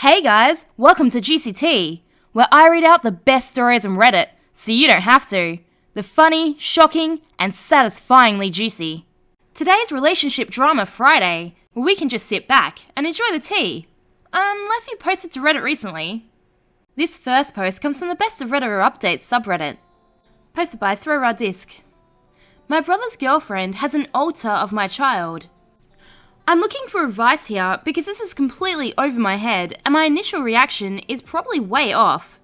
Hey guys, welcome to Juicy Tea, where I read out the best stories on Reddit, so you don't have to. The funny, shocking, and satisfyingly juicy. Today's Relationship Drama Friday, where we can just sit back and enjoy the tea. Unless you posted to Reddit recently. This first post comes from the BestofRedditorUpdates subreddit. Posted by ThroRadisk. My brother's girlfriend has an altar of my child. I'm looking for advice here because this is completely over my head and my initial reaction is probably way off.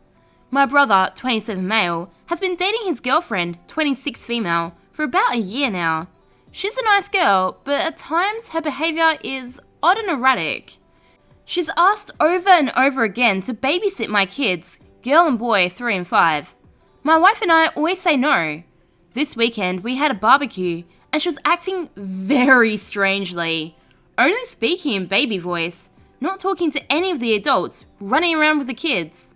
My brother, 27 male, has been dating his girlfriend, 26 female, for about a year now. She's a nice girl, but at times her behaviour is odd and erratic. She's asked over and over again to babysit my kids, girl and boy 3 and 5. My wife and I always say no. This weekend we had a barbecue and she was acting very strangely. Only speaking in baby voice, not talking to any of the adults, running around with the kids.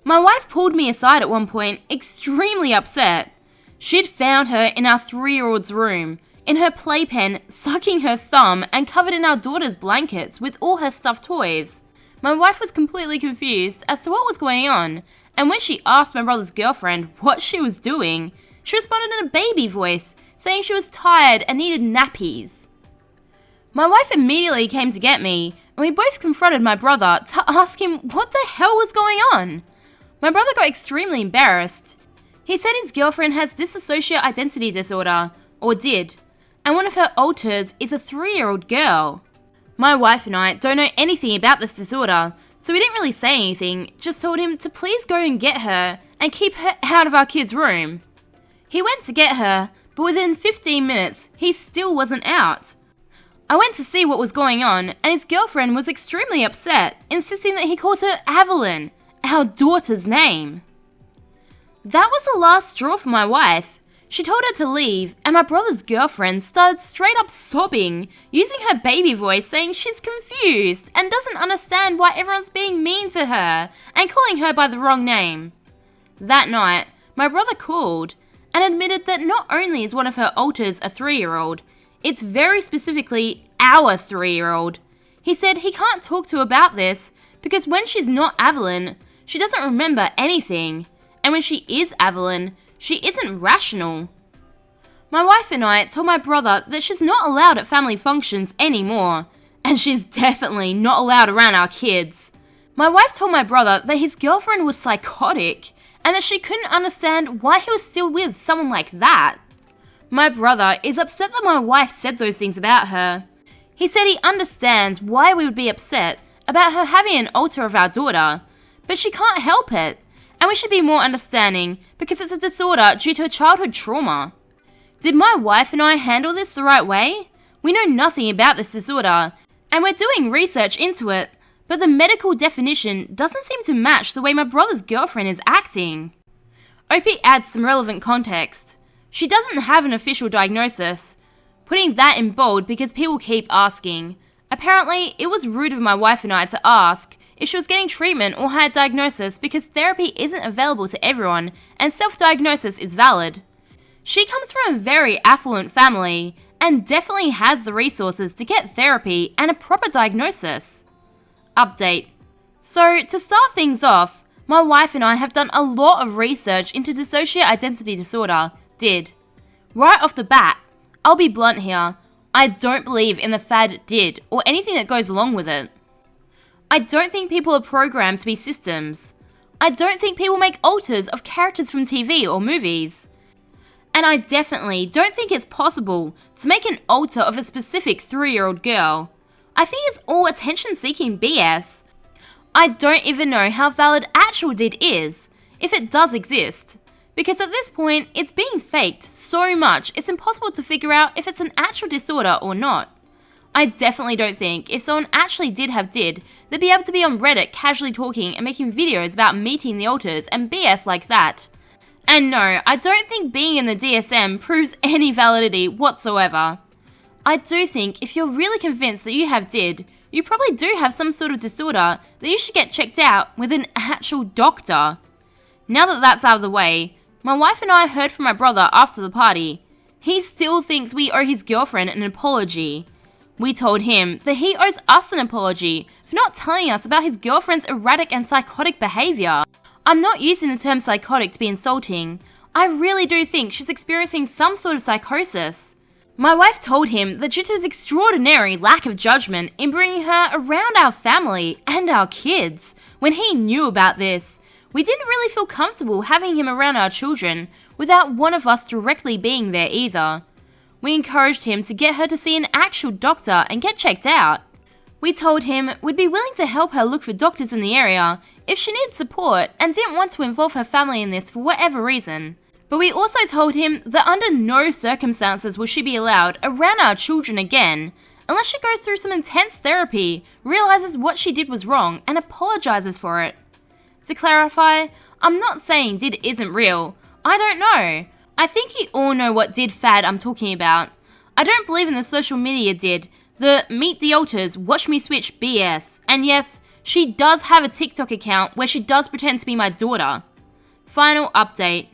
My wife pulled me aside at one point, extremely upset. She'd found her in our 3-year-old's room, in her playpen, sucking her thumb and covered in our daughter's blankets with all her stuffed toys. My wife was completely confused as to what was going on, and when she asked my brother's girlfriend what she was doing, she responded in a baby voice, saying she was tired and needed nappies. My wife immediately came to get me, and we both confronted my brother to ask him what the hell was going on. My brother got extremely embarrassed. He said his girlfriend has dissociative identity disorder, or did, and one of her alters is a 3-year-old girl. My wife and I don't know anything about this disorder, so we didn't really say anything, just told him to please go and get her and keep her out of our kids' room. He went to get her, but within 15 minutes, he still wasn't out. I went to see what was going on, and his girlfriend was extremely upset, insisting that he calls her Evelyn, our daughter's name. That was the last straw for my wife. She told her to leave, and my brother's girlfriend started straight up sobbing, using her baby voice saying she's confused and doesn't understand why everyone's being mean to her and calling her by the wrong name. That night, my brother called and admitted that not only is one of her alters a 3-year-old, it's very specifically our 3-year-old. He said he can't talk to her about this because when she's not Evelyn, she doesn't remember anything, and when she is Evelyn, she isn't rational. My wife and I told my brother that she's not allowed at family functions anymore, and she's definitely not allowed around our kids. My wife told my brother that his girlfriend was psychotic, and that she couldn't understand why he was still with someone like that. My brother is upset that my wife said those things about her. He said he understands why we would be upset about her having an alter of our daughter, but she can't help it, and we should be more understanding because it's a disorder due to a childhood trauma. Did my wife and I handle this the right way? We know nothing about this disorder, and we're doing research into it, but the medical definition doesn't seem to match the way my brother's girlfriend is acting. OP adds some relevant context. She doesn't have an official diagnosis. Putting that in bold because people keep asking. Apparently, it was rude of my wife and I to ask if she was getting treatment or had a diagnosis because therapy isn't available to everyone and self-diagnosis is valid. She comes from a very affluent family and definitely has the resources to get therapy and a proper diagnosis. Update. So, to start things off, my wife and I have done a lot of research into dissociative identity disorder. Right off the bat, I'll be blunt here, I don't believe in the fad did or anything that goes along with it. I don't think people are programmed to be systems. I don't think people make alters of characters from TV or movies. And I definitely don't think it's possible to make an alter of a specific 3-year-old girl. I think it's all attention-seeking BS. I don't even know how valid actual did is, if it does exist. Because at this point, it's being faked so much, it's impossible to figure out if it's an actual disorder or not. I definitely don't think if someone actually did have did, they'd be able to be on Reddit casually talking and making videos about meeting the alters and BS like that. And no, I don't think being in the DSM proves any validity whatsoever. I do think if you're really convinced that you have did, you probably do have some sort of disorder that you should get checked out with an actual doctor. Now that that's out of the way, my wife and I heard from my brother after the party. He still thinks we owe his girlfriend an apology. We told him that he owes us an apology for for not telling us about his girlfriend's erratic and psychotic behaviour. I'm not using the term psychotic to be insulting. I really do think she's experiencing some sort of psychosis. My wife told him that due to his extraordinary lack of judgment in bringing her around our family and our kids, when he knew about this, we didn't really feel comfortable having him around our children without one of us directly being there either. We encouraged him to get her to see an actual doctor and get checked out. We told him we'd be willing to help her look for doctors in the area if she needed support and didn't want to involve her family in this for whatever reason. But we also told him that under no circumstances will she be allowed around our children again unless she goes through some intense therapy, realizes what she did was wrong, and apologizes for it. To clarify, I'm not saying did isn't real. I don't know. I think you all know what did fad I'm talking about. I don't believe in the social media did, the meet the alters, watch me switch BS. And yes, she does have a TikTok account where she does pretend to be my daughter. Final update.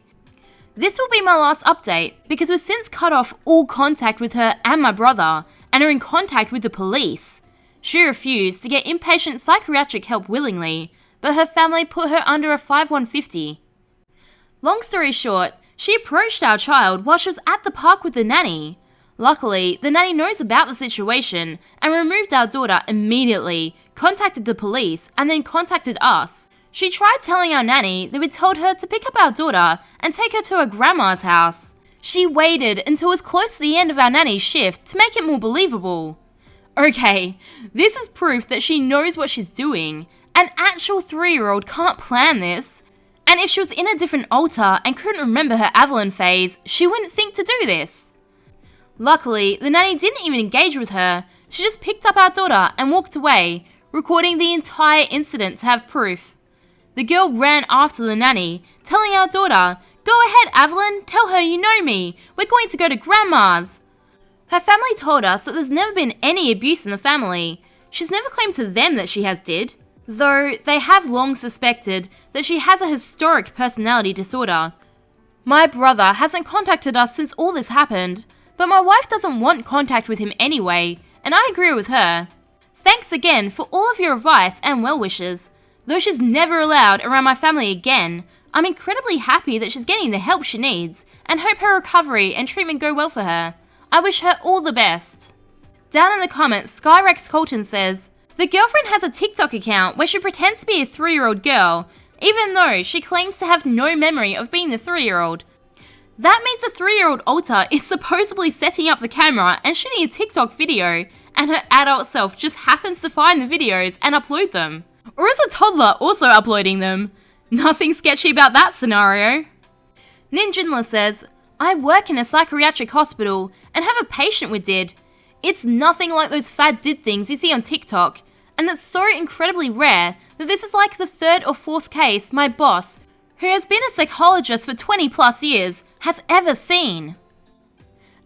This will be my last update because we've since cut off all contact with her and my brother and are in contact with the police. She refused to get inpatient psychiatric help willingly, but her family put her under a 5150. Long story short, she approached our child while she was at the park with the nanny. Luckily, the nanny knows about the situation and removed our daughter immediately, contacted the police, and then contacted us. She tried telling our nanny that we'd told her to pick up our daughter and take her to her grandma's house. She waited until it was close to the end of our nanny's shift to make it more believable. Okay, this is proof that she knows what she's doing. An actual 3-year-old can't plan this. And if she was in a different altar and couldn't remember her Avalon phase, she wouldn't think to do this. Luckily, the nanny didn't even engage with her. She just picked up our daughter and walked away, recording the entire incident to have proof. The girl ran after the nanny, telling our daughter, "Go ahead, Avalon, tell her you know me. We're going to go to Grandma's." Her family told us that there's never been any abuse in the family. She's never claimed to them that she has did, though they have long suspected that she has a historic personality disorder. My brother hasn't contacted us since all this happened, but my wife doesn't want contact with him anyway, and I agree with her. Thanks again for all of your advice and well wishes. Though she's never allowed around my family again, I'm incredibly happy that she's getting the help she needs and hope her recovery and treatment go well for her. I wish her all the best. Down in the comments, Skyrex Colton says, the girlfriend has a TikTok account where she pretends to be a 3-year-old girl, even though she claims to have no memory of being the 3-year-old. That means the 3-year-old alter is supposedly setting up the camera and shooting a TikTok video, and her adult self just happens to find the videos and upload them. Or is a toddler also uploading them? Nothing sketchy about that scenario. Ninjinla says, I work in a psychiatric hospital and have a patient with DID. It's nothing like those fad DID things you see on TikTok, and it's so incredibly rare that this is like the 3rd or 4th case my boss, who has been a psychologist for 20 plus years, has ever seen.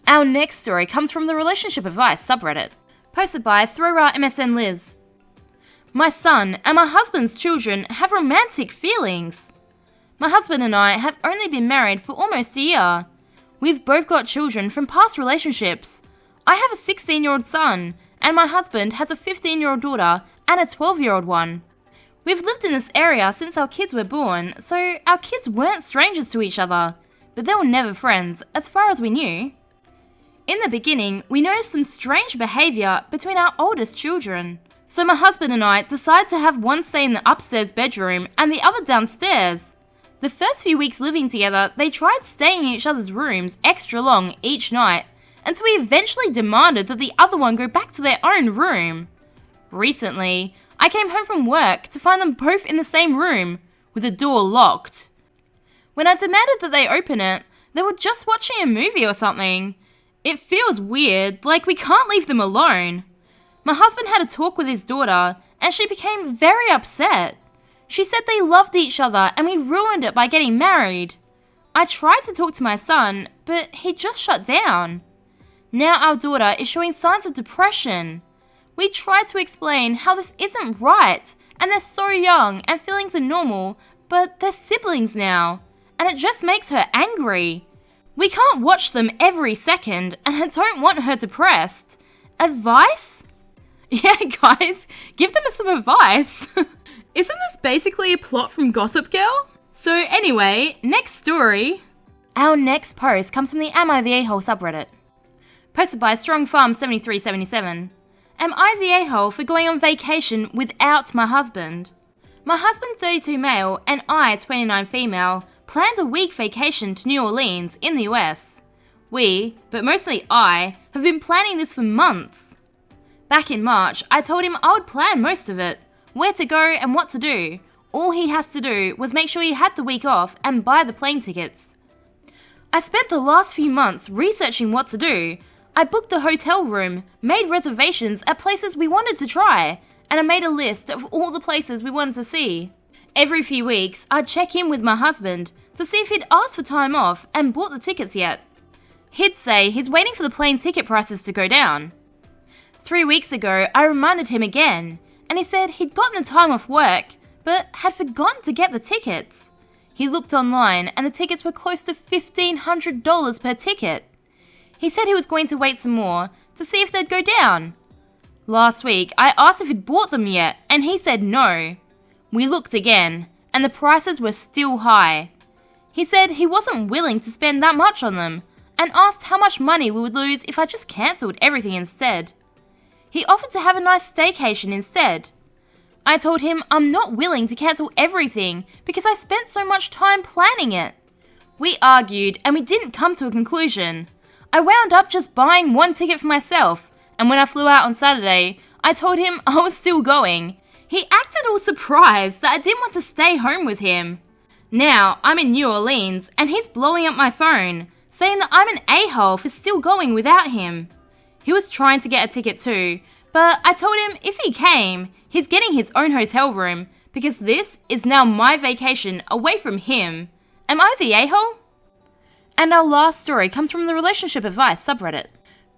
Our next story comes from the Relationship Advice subreddit, posted by Throra MSN Liz. My son and my husband's children have romantic feelings. My husband and I have only been married for almost a year. We've both got children from past relationships. I have a 16-year-old son, and my husband has a 15-year-old daughter and a 12-year-old one. We've lived in this area since our kids were born, so our kids weren't strangers to each other, but they were never friends, as far as we knew. In the beginning, we noticed some strange behaviour between our oldest children. So my husband and I decided to have one stay in the upstairs bedroom and the other downstairs. The first few weeks living together, they tried staying in each other's rooms extra long each night, until we eventually demanded that the other one go back to their own room. Recently, I came home from work to find them both in the same room, with the door locked. When I demanded that they open it, they were just watching a movie or something. It feels weird, like we can't leave them alone. My husband had a talk with his daughter, and she became very upset. She said they loved each other and we ruined it by getting married. I tried to talk to my son, but he just shut down. Now our daughter is showing signs of depression. We tried to explain how this isn't right, and they're so young and feelings are normal, but they're siblings now, and it just makes her angry. We can't watch them every second, and I don't want her depressed. Advice? Yeah, guys, give them some advice. Isn't this basically a plot from Gossip Girl? So anyway, next story. Our next post comes from the AmItheAsshole subreddit. Posted by StrongFarm7377. Am I the a-hole for going on vacation without my husband? My husband, 32 male, and I, 29 female, planned a week vacation to New Orleans in the US. We, but mostly I, have been planning this for months. Back in March, I told him I would plan most of it, where to go and what to do. All he has to do was make sure he had the week off and buy the plane tickets. I spent the last few months researching what to do. I booked the hotel room, made reservations at places we wanted to try, and I made a list of all the places we wanted to see. Every few weeks, I'd check in with my husband to see if he'd asked for time off and bought the tickets yet. He'd say he's waiting for the plane ticket prices to go down. 3 weeks ago, I reminded him again, and he said he'd gotten the time off work, but had forgotten to get the tickets. He looked online, and the tickets were close to $1,500 per ticket. He said he was going to wait some more to see if they'd go down. Last week, I asked if he'd bought them yet, and he said no. We looked again, and the prices were still high. He said he wasn't willing to spend that much on them, and asked how much money we would lose if I just cancelled everything instead. He offered to have a nice staycation instead. I told him I'm not willing to cancel everything because I spent so much time planning it. We argued, and we didn't come to a conclusion. I wound up just buying one ticket for myself, and when I flew out on Saturday, I told him I was still going. He acted all surprised that I didn't want to stay home with him. Now, I'm in New Orleans, and he's blowing up my phone, saying that I'm an a-hole for still going without him. He was trying to get a ticket too, but I told him if he came, he's getting his own hotel room, because this is now my vacation away from him. Am I the a-hole? And our last story comes from the Relationship Advice subreddit,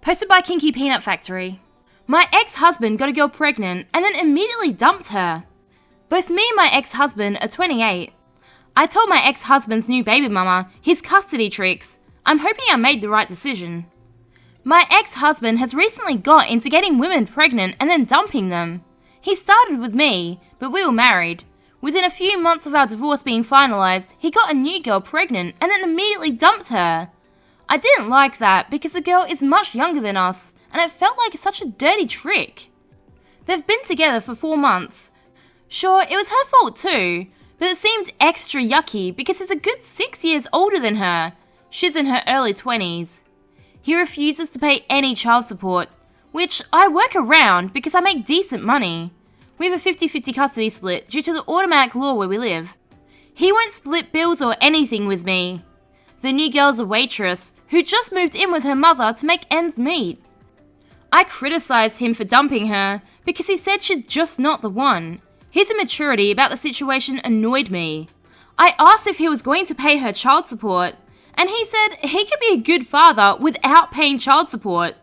posted by Kinky Peanut Factory. My ex-husband got a girl pregnant and then immediately dumped her. Both me and my ex-husband are 28. I told my ex-husband's new baby mama his custody tricks. I'm hoping I made the right decision. My ex-husband has recently got into getting women pregnant and then dumping them. He started with me, but we were married. Within a few months of our divorce being finalised, he got a new girl pregnant and then immediately dumped her. I didn't like that because the girl is much younger than us, and it felt like such a dirty trick. They've been together for 4 months. Sure, it was her fault too, but it seemed extra yucky because he's a good 6 years older than her. She's in her early 20s. He refuses to pay any child support, which I work around because I make decent money. We have a 50-50 custody split due to the automatic law where we live. He won't split bills or anything with me. The new girl's a waitress who just moved in with her mother to make ends meet. I criticised him for dumping her because he said she's just not the one. His immaturity about the situation annoyed me. I asked if he was going to pay her child support, and he said he could be a good father without paying child support.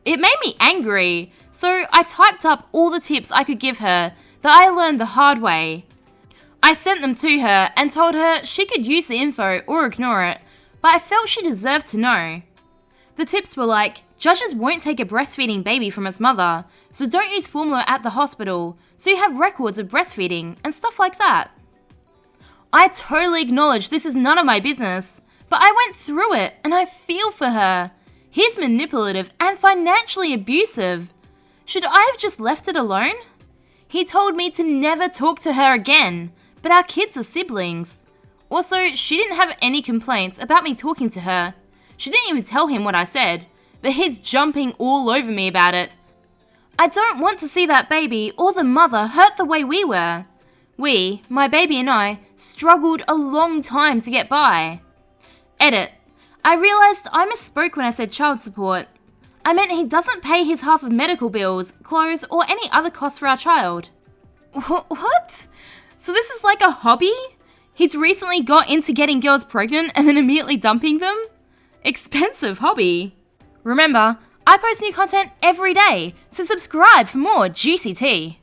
It made me angry, so I typed up all the tips I could give her that I learned the hard way. I sent them to her and told her she could use the info or ignore it, but I felt she deserved to know. The tips were like, judges won't take a breastfeeding baby from its mother, so don't use formula at the hospital, so you have records of breastfeeding and stuff like that. I totally acknowledge this is none of my business, but I went through it and I feel for her. He's manipulative and financially abusive. Should I have just left it alone? He told me to never talk to her again, but our kids are siblings. Also, she didn't have any complaints about me talking to her. She didn't even tell him what I said, but he's jumping all over me about it. I don't want to see that baby or the mother hurt the way we were. We, my baby and I, struggled a long time to get by. Edit. I realised I misspoke when I said child support. I meant he doesn't pay his half of medical bills, clothes, or any other costs for our child. What? So this is like a hobby? He's recently got into getting girls pregnant and then immediately dumping them? Expensive hobby. Remember, I post new content every day, so subscribe for more juicy tea.